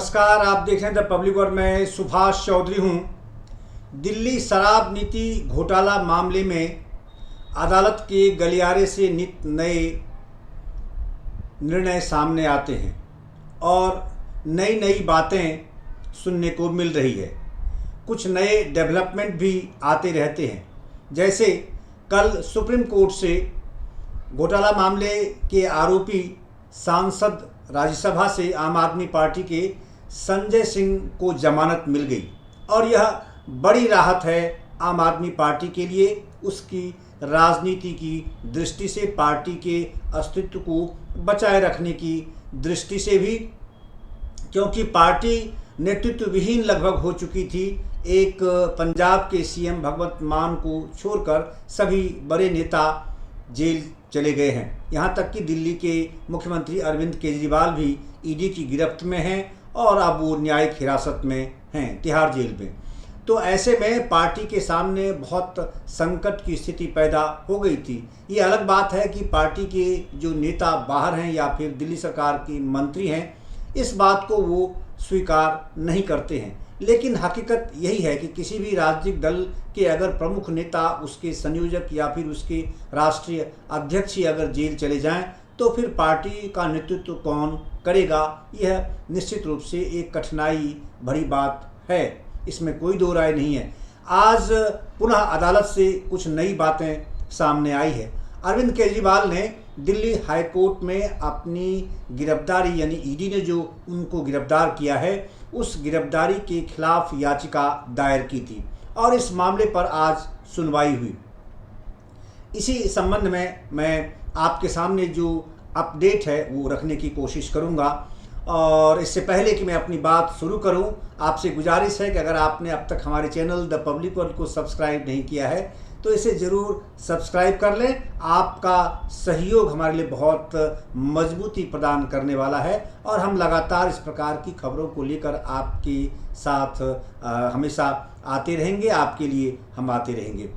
नमस्कार, आप देख रहे हैं द पब्लिक और मैं सुभाष चौधरी हूं। दिल्ली शराब नीति घोटाला मामले में अदालत के गलियारे से नित नए निर्णय सामने आते हैं और नई नई बातें सुनने को मिल रही है। कुछ नए डेवलपमेंट भी आते रहते हैं। जैसे कल सुप्रीम कोर्ट से घोटाला मामले के आरोपी सांसद राज्यसभा से आम आदमी पार्टी के संजय सिंह को जमानत मिल गई और यह बड़ी राहत है आम आदमी पार्टी के लिए, उसकी राजनीति की दृष्टि से, पार्टी के अस्तित्व को बचाए रखने की दृष्टि से भी, क्योंकि पार्टी नेतृत्व विहीन लगभग हो चुकी थी। एक पंजाब के सीएम भगवंत मान को छोड़कर सभी बड़े नेता जेल चले गए हैं। यहाँ तक कि दिल्ली के मुख्यमंत्री अरविंद केजरीवाल भी ईडी की गिरफ्त में हैं और अब वो न्यायिक हिरासत में हैं, तिहाड़ जेल में। तो ऐसे में पार्टी के सामने बहुत संकट की स्थिति पैदा हो गई थी। ये अलग बात है कि पार्टी के जो नेता बाहर हैं या फिर दिल्ली सरकार के मंत्री हैं, इस बात को वो स्वीकार नहीं करते हैं। लेकिन हकीकत यही है कि किसी भी राजनीतिक दल के अगर प्रमुख नेता, उसके संयोजक या फिर उसके राष्ट्रीय अध्यक्ष ही अगर जेल चले जाएं, तो फिर पार्टी का नेतृत्व कौन करेगा? यह निश्चित रूप से एक कठिनाई भरी बात है, इसमें कोई दो राय नहीं है। आज पुनः अदालत से कुछ नई बातें सामने आई है। अरविंद केजरीवाल ने दिल्ली हाई कोर्ट में अपनी गिरफ्तारी, यानी ईडी ने जो उनको गिरफ्तार किया है, उस गिरफ्तारी के खिलाफ याचिका दायर की थी और इस मामले पर आज सुनवाई हुई। इसी संबंध में मैं आपके सामने जो अपडेट है वो रखने की कोशिश करूंगा। और इससे पहले कि मैं अपनी बात शुरू करूं, आपसे गुजारिश है कि अगर आपने अब तक हमारे चैनल द पब्लिक वर्ल्ड को सब्सक्राइब नहीं किया है तो इसे ज़रूर सब्सक्राइब कर लें। आपका सहयोग हमारे लिए बहुत मजबूती प्रदान करने वाला है और हम लगातार इस प्रकार की खबरों को लेकर आपके साथ हमेशा आते रहेंगे, आपके लिए हम आते रहेंगे।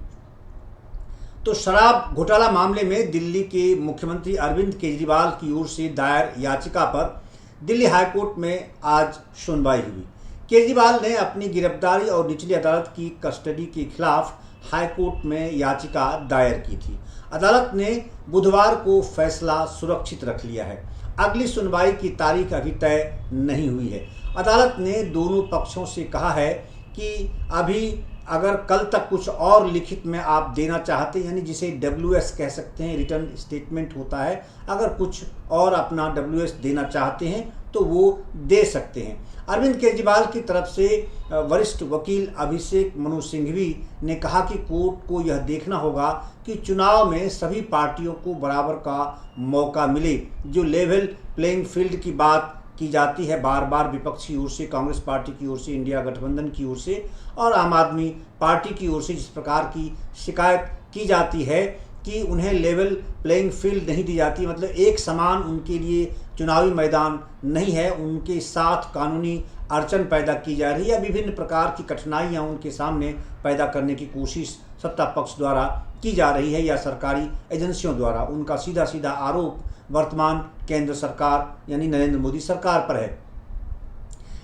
तो शराब घोटाला मामले में दिल्ली के मुख्यमंत्री अरविंद केजरीवाल की ओर से दायर याचिका पर दिल्ली हाईकोर्ट में आज सुनवाई हुई। केजरीवाल ने अपनी गिरफ्तारी और निचली अदालत की कस्टडी के खिलाफ हाईकोर्ट में याचिका दायर की थी। अदालत ने बुधवार को फैसला सुरक्षित रख लिया है। अगली सुनवाई की तारीख अभी तय नहीं हुई है। अदालत ने दोनों पक्षों से कहा है कि अभी अगर कल तक कुछ और लिखित में आप देना चाहते हैं, यानी जिसे WS कह सकते हैं, रिटर्न स्टेटमेंट होता है, अगर कुछ और अपना WS देना चाहते हैं तो वो दे सकते हैं। अरविंद केजरीवाल की तरफ से वरिष्ठ वकील अभिषेक मनु सिंघवी ने कहा कि कोर्ट को यह देखना होगा कि चुनाव में सभी पार्टियों को बराबर का मौका मिले। जो लेवल प्लेइंग फील्ड की बात की जाती है बार बार विपक्ष की ओर से, कांग्रेस पार्टी की ओर से, इंडिया गठबंधन की ओर से और आम आदमी पार्टी की ओर से, जिस प्रकार की शिकायत की जाती है कि उन्हें लेवल प्लेइंग फील्ड नहीं दी जाती, मतलब एक समान उनके लिए चुनावी मैदान नहीं है, उनके साथ कानूनी अड़चन पैदा की जा रही है, विभिन्न प्रकार की कठिनाइयाँ उनके सामने पैदा करने की कोशिश सत्ता पक्ष द्वारा की जा रही है या सरकारी एजेंसियों द्वारा। उनका सीधा सीधा आरोप वर्तमान केंद्र सरकार यानी नरेंद्र मोदी सरकार पर है।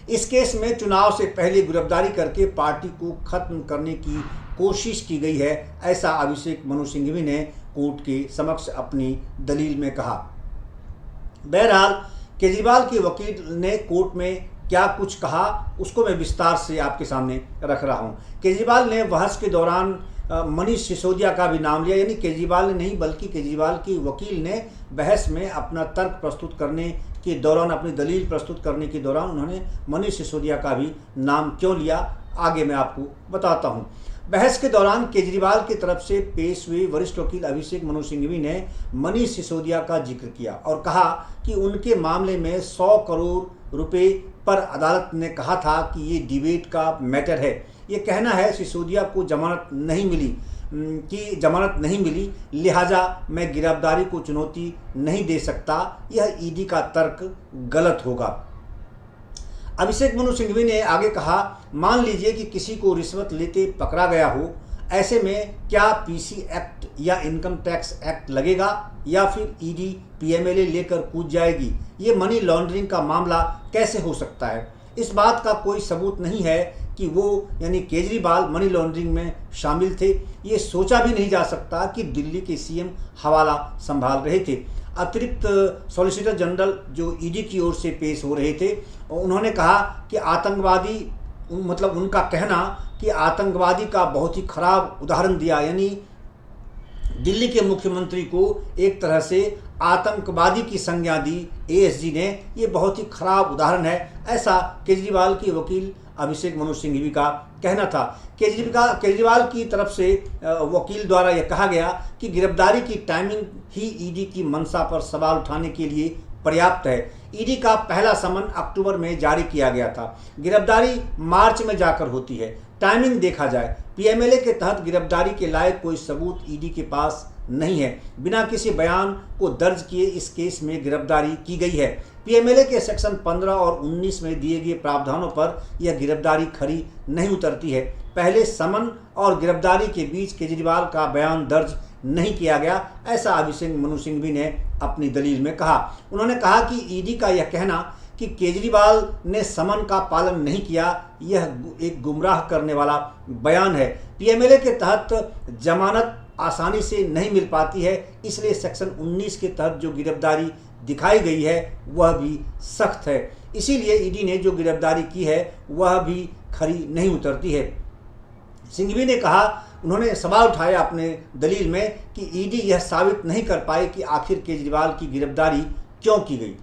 इस केस में चुनाव से पहले गिरफ्तारी करके पार्टी को खत्म करने की कोशिश की गई है, ऐसा अभिषेक मनु सिंघवी ने कोर्ट के समक्ष अपनी दलील में कहा। बहरहाल केजरीवाल के वकील ने कोर्ट में क्या कुछ कहा उसको मैं विस्तार से आपके सामने रख रहा हूँ। केजरीवाल ने बहस के दौरान मनीष सिसोदिया का भी नाम लिया, यानी केजरीवाल ने नहीं बल्कि केजरीवाल के वकील ने बहस में अपना तर्क प्रस्तुत करने के दौरान, अपनी दलील प्रस्तुत करने के दौरान उन्होंने मनीष सिसोदिया का भी नाम क्यों लिया, आगे मैं आपको बताता हूँ। बहस के दौरान केजरीवाल की तरफ से पेश हुए वरिष्ठ वकील अभिषेक मनु सिंघवी ने मनीष सिसोदिया का जिक्र किया और कहा कि उनके मामले में 100 करोड़ रुपए पर अदालत ने कहा था कि ये डिबेट का मैटर है। ये कहना है सिसोदिया को जमानत नहीं मिली लिहाजा मैं गिरफ्तारी को चुनौती नहीं दे सकता, यह ईडी का तर्क गलत होगा। अभिषेक मनु सिंघवी ने आगे कहा, मान लीजिए कि किसी को रिश्वत लेते पकड़ा गया हो, ऐसे में क्या पीसी एक्ट या इनकम टैक्स एक्ट लगेगा या फिर ईडी पीएमएलए लेकर कूद जाएगी? ये मनी लॉन्ड्रिंग का मामला कैसे हो सकता है? इस बात का कोई सबूत नहीं है कि वो यानी केजरीवाल मनी लॉन्ड्रिंग में शामिल थे। ये सोचा भी नहीं जा सकता कि दिल्ली के सीएम हवाला संभाल रहे थे। अतिरिक्त सॉलिसिटर जनरल जो ईडी की ओर से पेश हो रहे थे, उन्होंने कहा कि आतंकवादी, मतलब उनका कहना कि आतंकवादी का बहुत ही खराब उदाहरण दिया, यानी दिल्ली के मुख्यमंत्री को एक तरह से आतंकवादी की संज्ञा दी एएसजी ने। ये बहुत ही खराब उदाहरण है, ऐसा केजरीवाल के वकील अभिषेक मनु सिंघवी का कहना था। केजरीवाल की तरफ से वकील द्वारा यह कहा गया कि गिरफ्तारी की टाइमिंग ही ईडी की मंशा पर सवाल उठाने के लिए पर्याप्त है। ईडी का पहला समन अक्टूबर में जारी किया गया था, गिरफ्तारी मार्च में जाकर होती है। टाइमिंग देखा जाए, पीएमएलए के तहत गिरफ्तारी के लायक कोई सबूत ईडी के पास नहीं है। बिना किसी बयान को दर्ज किए इस केस में गिरफ्तारी की गई है। पीएमएलए के सेक्शन 15 और 19 में दिए गए प्रावधानों पर यह गिरफ्तारी खरी नहीं उतरती है। पहले समन और गिरफ्तारी के बीच केजरीवाल का बयान दर्ज नहीं किया गया, ऐसा अभिषेक मनु सिंघवी ने अपनी दलील में कहा। उन्होंने कहा कि ईडी का यह कहना कि केजरीवाल ने समन का पालन नहीं किया, यह एक गुमराह करने वाला बयान है। पीएमएलए के तहत जमानत आसानी से नहीं मिल पाती है, इसलिए सेक्शन 19 के तहत जो गिरफ्तारी दिखाई गई है वह भी सख्त है। इसीलिए ईडी ने जो गिरफ्तारी की है वह भी खरी नहीं उतरती है। सिंघवी ने कहा, उन्होंने सवाल उठाया अपने दलील में कि ईडी यह साबित नहीं कर पाई कि आखिर केजरीवाल की गिरफ्तारी क्यों की गई।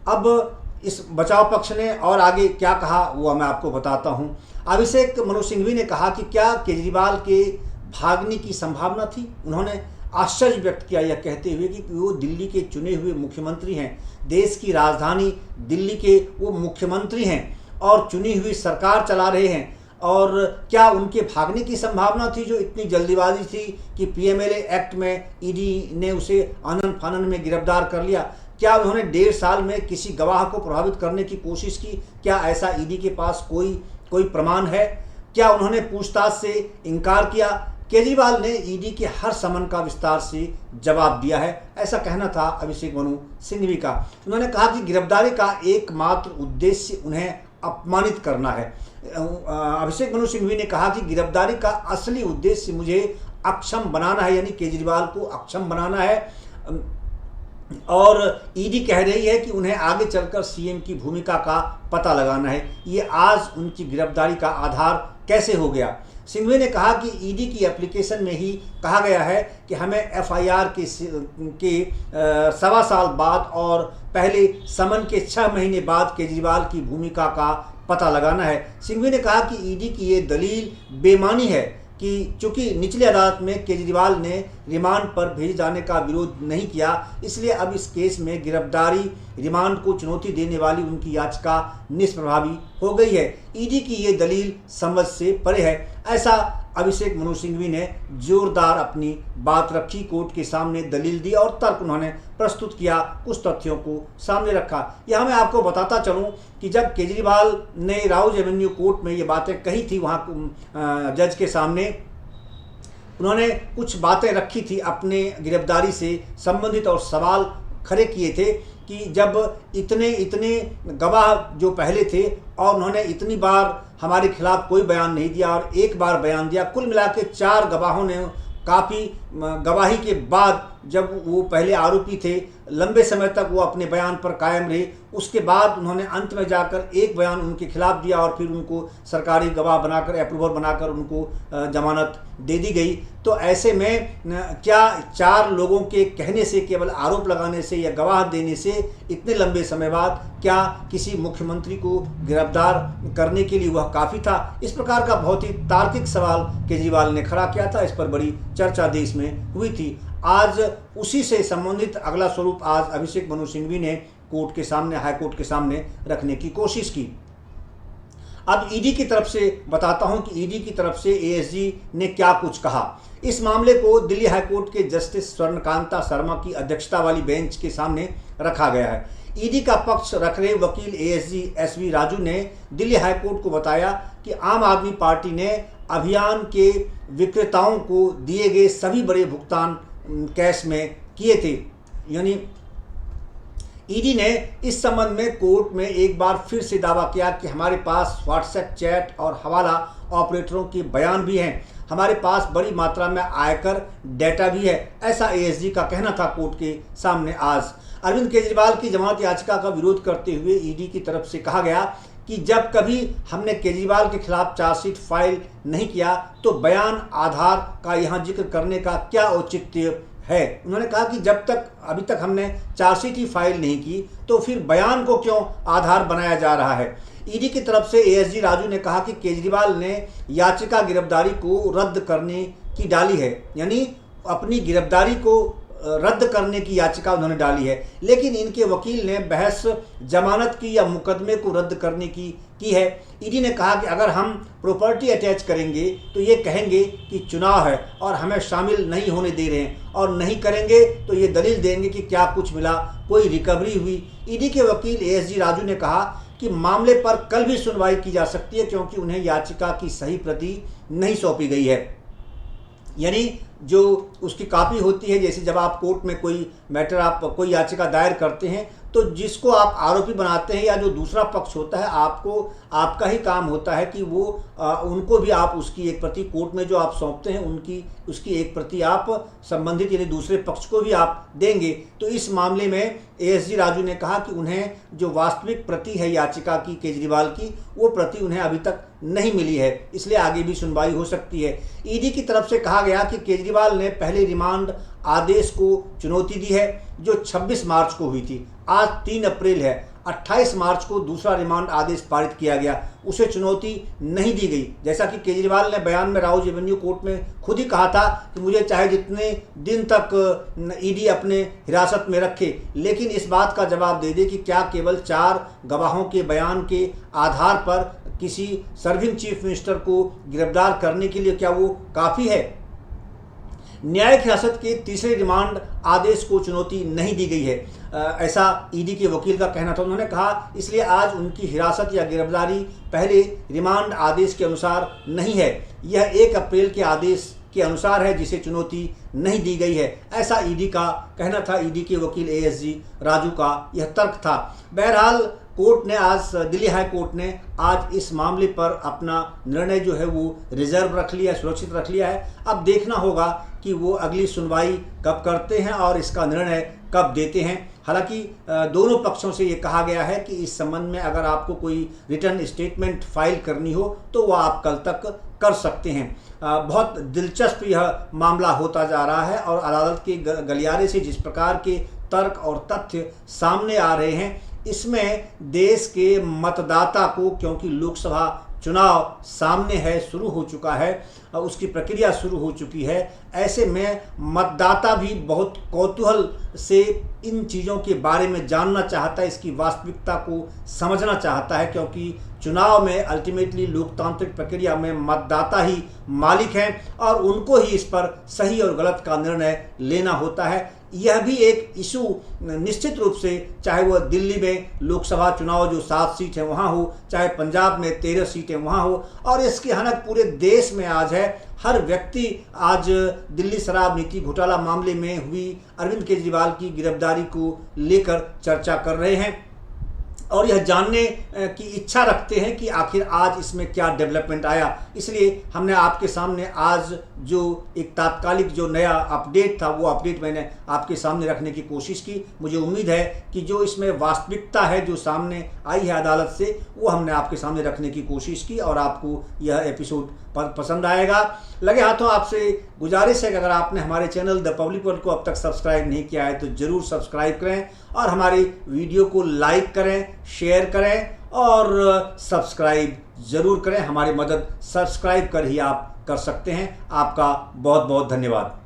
अब इस बचाव पक्ष ने और आगे क्या कहा वो मैं आपको बताता हूं। अभिषेक मनु सिंघवी ने कहा कि क्या केजरीवाल के भागने की संभावना थी। उन्होंने आश्चर्य व्यक्त किया यह कहते हुए कि वो दिल्ली के चुने हुए मुख्यमंत्री हैं, देश की राजधानी दिल्ली के वो मुख्यमंत्री हैं और चुनी हुई सरकार चला रहे हैं, और क्या उनके भागने की संभावना थी जो इतनी जल्दीबाजी थी कि पीएमएलए एक्ट में ईडी ने उसे आनन फानन में गिरफ्तार कर लिया। क्या उन्होंने 1.5 साल में किसी गवाह को प्रभावित करने की कोशिश की? क्या ऐसा ईडी के पास कोई प्रमाण है? क्या उन्होंने पूछताछ से इनकार किया? केजरीवाल ने ईडी के हर समन का विस्तार से जवाब दिया है, ऐसा कहना था अभिषेक मनु सिंघवी का। उन्होंने कहा कि गिरफ्तारी का एकमात्र उद्देश्य उन्हें अपमानित करना है। अभिषेक मनु सिंघवी ने कहा कि गिरफ्तारी का असली उद्देश्य मुझे अक्षम बनाना है, यानी केजरीवाल को अक्षम बनाना है, और ईडी कह रही है कि उन्हें आगे चलकर सीएम की भूमिका का पता लगाना है। ये आज उनकी गिरफ्तारी का आधार कैसे हो गया? सिंघवी ने कहा कि ईडी की एप्लीकेशन में ही कहा गया है कि हमें एफआईआर के 1.25 साल बाद और पहले समन के 6 महीने बाद केजरीवाल की भूमिका का पता लगाना है। सिंघवी ने कहा कि ईडी की ये दलील बेमानी है कि चूंकि निचली अदालत में केजरीवाल ने रिमांड पर भेजे जाने का विरोध नहीं किया, इसलिए अब इस केस में गिरफ्तारी रिमांड को चुनौती देने वाली उनकी याचिका निष्प्रभावी हो गई है। ईडी की ये दलील समझ से परे है, ऐसा अभिषेक मनु सिंघवी ने जोरदार अपनी बात रखी, कोर्ट के सामने दलील दी और तर्क उन्होंने प्रस्तुत किया, कुछ तथ्यों को सामने रखा। यह मैं आपको बताता चलूं कि जब केजरीवाल ने राउज एवेन्यू कोर्ट में ये बातें कही थी, वहाँ जज के सामने उन्होंने कुछ बातें रखी थी अपने गिरफ्तारी से संबंधित और सवाल खड़े किए थे कि जब इतने गवाह जो पहले थे और उन्होंने इतनी बार हमारे खिलाफ कोई बयान नहीं दिया और एक बार बयान दिया, कुल मिला के 4 गवाहों ने काफ़ी गवाही के बाद, जब वो पहले आरोपी थे, लंबे समय तक वो अपने बयान पर कायम रहे, उसके बाद उन्होंने अंत में जाकर एक बयान उनके खिलाफ दिया और फिर उनको सरकारी गवाह बनाकर, अप्रूवर बनाकर उनको जमानत दे दी गई। तो ऐसे में क्या 4 लोगों के कहने से, केवल आरोप लगाने से या गवाह देने से इतने लंबे समय बाद क्या किसी मुख्यमंत्री को गिरफ्तार करने के लिए वह काफ़ी था? इस प्रकार का बहुत ही तार्किक सवाल केजरीवाल ने खड़ा किया था। इस पर बड़ी चर्चा देश में हुई थी। आज उसी से संबंधित अगला स्वरूप आज अभिषेक मनु सिंघवी ने कोर्ट के सामने, हाई कोर्ट के सामने रखने की कोशिश की। अब ईडी की तरफ से बताता हूं कि ईडी की तरफ से एएसजी ने क्या कुछ कहा। इस मामले को दिल्ली हाईकोर्ट के जस्टिस स्वर्णकांता शर्मा की अध्यक्षता वाली बेंच के सामने रखा गया है। ईडी का पक्ष रख रहे वकील एएसजी एसवी राजू ने दिल्ली हाईकोर्ट को बताया कि आम आदमी पार्टी ने अभियान के विक्रेताओं को दिए गए सभी बड़े भुगतान कैश में किए थे, यानी ईडी ने इस संबंध में कोर्ट में एक बार फिर से दावा किया कि हमारे पास व्हाट्सएप चैट और हवाला ऑपरेटरों के बयान भी हैं, हमारे पास बड़ी मात्रा में आयकर डेटा भी है। ऐसा एएसजी का कहना था कोर्ट के सामने आज। अरविंद केजरीवाल की जमानत याचिका का विरोध करते हुए ईडी की तरफ से कहा गया कि जब कभी हमने केजरीवाल के खिलाफ चार्जशीट फाइल नहीं किया तो बयान आधार का यहाँ जिक्र करने का क्या औचित्य है। उन्होंने कहा कि जब तक अभी तक हमने चार्जशीट ही फाइल नहीं की तो फिर बयान को क्यों आधार बनाया जा रहा है। ईडी की तरफ से एएसजी राजू ने कहा कि केजरीवाल ने याचिका गिरफ्तारी को रद्द करने की डाली है, यानी अपनी गिरफ्तारी को रद्द करने की याचिका उन्होंने डाली है, लेकिन इनके वकील ने बहस जमानत की या मुकदमे को रद्द करने की है। ईडी ने कहा कि अगर हम प्रॉपर्टी अटैच करेंगे तो ये कहेंगे कि चुनाव है और हमें शामिल नहीं होने दे रहे हैं, और नहीं करेंगे तो ये दलील देंगे कि क्या कुछ मिला, कोई रिकवरी हुई। ईडी के वकील एएसजी राजू ने कहा कि मामले पर कल भी सुनवाई की जा सकती है क्योंकि उन्हें याचिका की सही प्रति नहीं सौंपी गई है, यानी जो उसकी कॉपी होती है। जैसे जब आप कोर्ट में कोई मैटर, आप कोई याचिका दायर करते हैं तो जिसको आप आरोपी बनाते हैं या जो दूसरा पक्ष होता है, आपका ही काम होता है कि वो उनको भी आप उसकी एक प्रति कोर्ट में जो आप सौंपते हैं उसकी एक प्रति आप संबंधित यानी दूसरे पक्ष को भी आप देंगे। तो इस मामले में एएसजी राजू ने कहा कि उन्हें जो वास्तविक प्रति है याचिका की केजरीवाल की, वो प्रति उन्हें अभी तक नहीं मिली है, इसलिए आगे भी सुनवाई हो सकती है। ईडी की तरफ से कहा गया कि केजरीवाल ने पहले रिमांड आदेश को चुनौती दी है जो 26 मार्च को हुई थी। आज 3 अप्रैल है, 28 मार्च को दूसरा रिमांड आदेश पारित किया गया, उसे चुनौती नहीं दी गई। जैसा कि केजरीवाल ने बयान में राउज एवेन्यू कोर्ट में खुद ही कहा था कि मुझे चाहे जितने दिन तक ईडी अपने हिरासत में रखे, लेकिन इस बात का जवाब दे दे कि क्या केवल 4 गवाहों के बयान के आधार पर किसी सर्विंग चीफ मिनिस्टर को गिरफ्तार करने के लिए क्या वो काफ़ी है। न्यायिक हिरासत के तीसरे रिमांड आदेश को चुनौती नहीं दी गई है, ऐसा ईडी के वकील का कहना था। उन्होंने कहा इसलिए आज उनकी हिरासत या गिरफ्तारी पहले रिमांड आदेश के अनुसार नहीं है, यह 1 अप्रैल के आदेश के अनुसार है जिसे चुनौती नहीं दी गई है, ऐसा ईडी का कहना था। ईडी के वकील एएसजी राजू का यह तर्क था। बहरहाल कोर्ट ने आज, दिल्ली हाई कोर्ट ने आज इस मामले पर अपना निर्णय जो है वो रिजर्व रख लिया, सुरक्षित रख लिया है। अब देखना होगा कि वो अगली सुनवाई कब करते हैं और इसका निर्णय कब देते हैं। हालांकि दोनों पक्षों से ये कहा गया है कि इस संबंध में अगर आपको कोई रिटर्न स्टेटमेंट फाइल करनी हो तो वह आप कल तक कर सकते हैं। बहुत दिलचस्प यह मामला होता जा रहा है और अदालत के गलियारे से जिस प्रकार के तर्क और तथ्य सामने आ रहे हैं, इसमें देश के मतदाता को, क्योंकि लोकसभा चुनाव सामने है, शुरू हो चुका है, उसकी प्रक्रिया शुरू हो चुकी है, ऐसे में मतदाता भी बहुत कौतूहल से इन चीज़ों के बारे में जानना चाहता है, इसकी वास्तविकता को समझना चाहता है, क्योंकि चुनाव में अल्टीमेटली लोकतांत्रिक प्रक्रिया में मतदाता ही मालिक हैं और उनको ही इस पर सही और गलत का निर्णय लेना होता है। यह भी एक इशू निश्चित रूप से, चाहे वह दिल्ली में लोकसभा चुनाव जो 7 सीट है वहाँ हो, चाहे पंजाब में 13 सीटें वहाँ हो, और इसकी हनक पूरे देश में आज है। हर व्यक्ति आज दिल्ली शराब नीति घोटाला मामले में हुई अरविंद केजरीवाल की गिरफ्तारी को लेकर चर्चा कर रहे हैं और यह जानने की इच्छा रखते हैं कि आखिर आज इसमें क्या डेवलपमेंट आया। इसलिए हमने आपके सामने आज जो एक तात्कालिक जो नया अपडेट था वो अपडेट मैंने आपके सामने रखने की कोशिश की। मुझे उम्मीद है कि जो इसमें वास्तविकता है जो सामने आई है अदालत से, वो हमने आपके सामने रखने की कोशिश की और आपको यह एपिसोड पसंद आएगा। लगे हाथों आपसे गुजारिश है कि अगर आपने हमारे चैनल द पब्लिक वर्ल्ड को अब तक सब्सक्राइब नहीं किया है तो ज़रूर सब्सक्राइब करें और हमारी वीडियो को लाइक करें, शेयर करें और सब्सक्राइब ज़रूर करें। हमारी मदद सब्सक्राइब कर ही आप कर सकते हैं। आपका बहुत बहुत धन्यवाद।